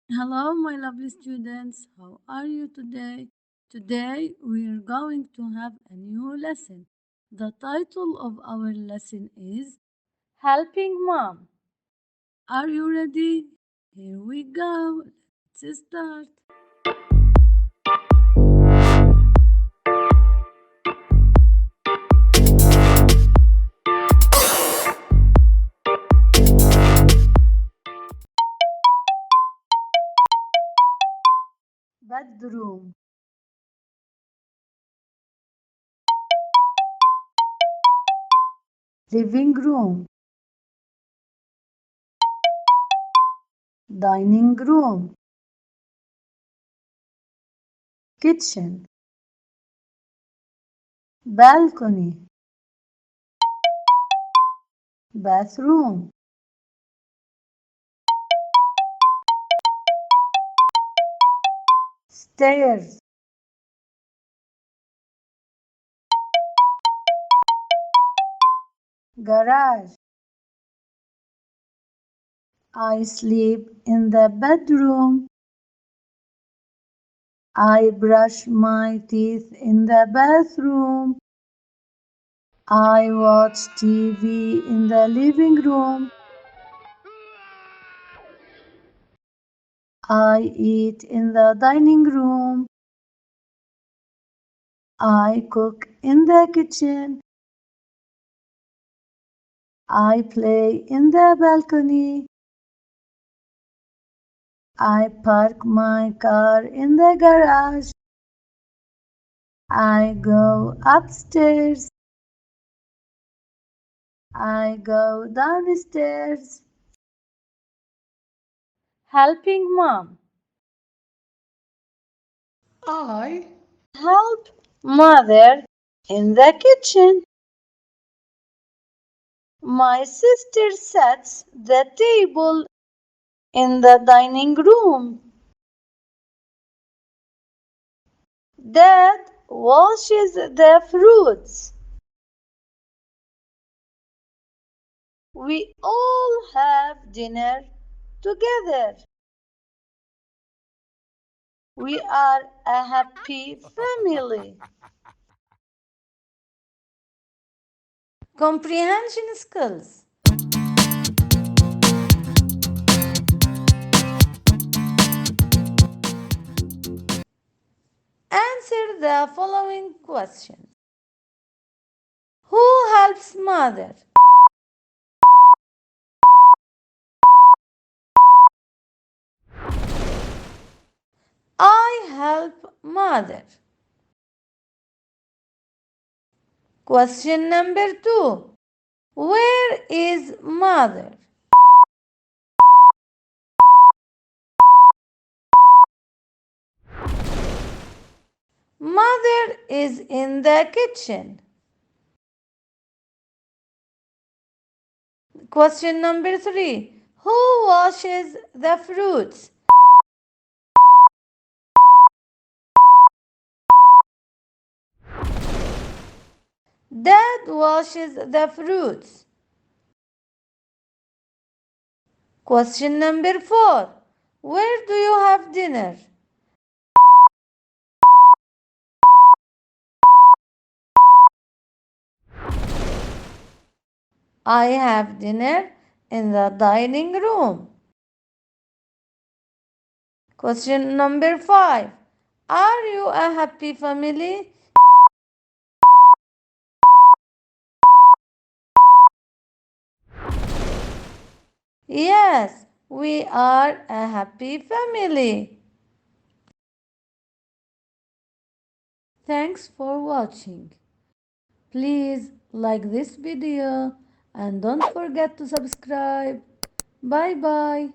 Hello, my lovely students. How are you today? Today we are going to have a new lesson. The title of our lesson is Helping Mom. Are you ready? Here we go. Let's start. Bedroom, living room, dining room, kitchen, balcony, bathroom, stairs, garage. I sleep in the bedroom. I brush my teeth in the bathroom. I watch TV in the living room. I eat in the dining room. I cook in the kitchen. I play in the balcony. I park my car in the garage. I go upstairs. I go downstairs. Helping mom. I Help mother in the kitchen. My sister sets the table in the dining room. Dad washes the fruits. We all have dinner together. We are a happy family. Comprehension skills. Answer the following questions. Who helps mother? I help mother. Question number 2. Where is mother? Mother is in the kitchen. Question number 3. Who washes the fruits? Dad washes the fruits. Question number 4. Where do you have dinner? I have dinner in the dining room. Question number 5. Are you a happy family? Yes, we are a happy family. Thanks for watching. Please like this video and don't forget to subscribe. Bye bye.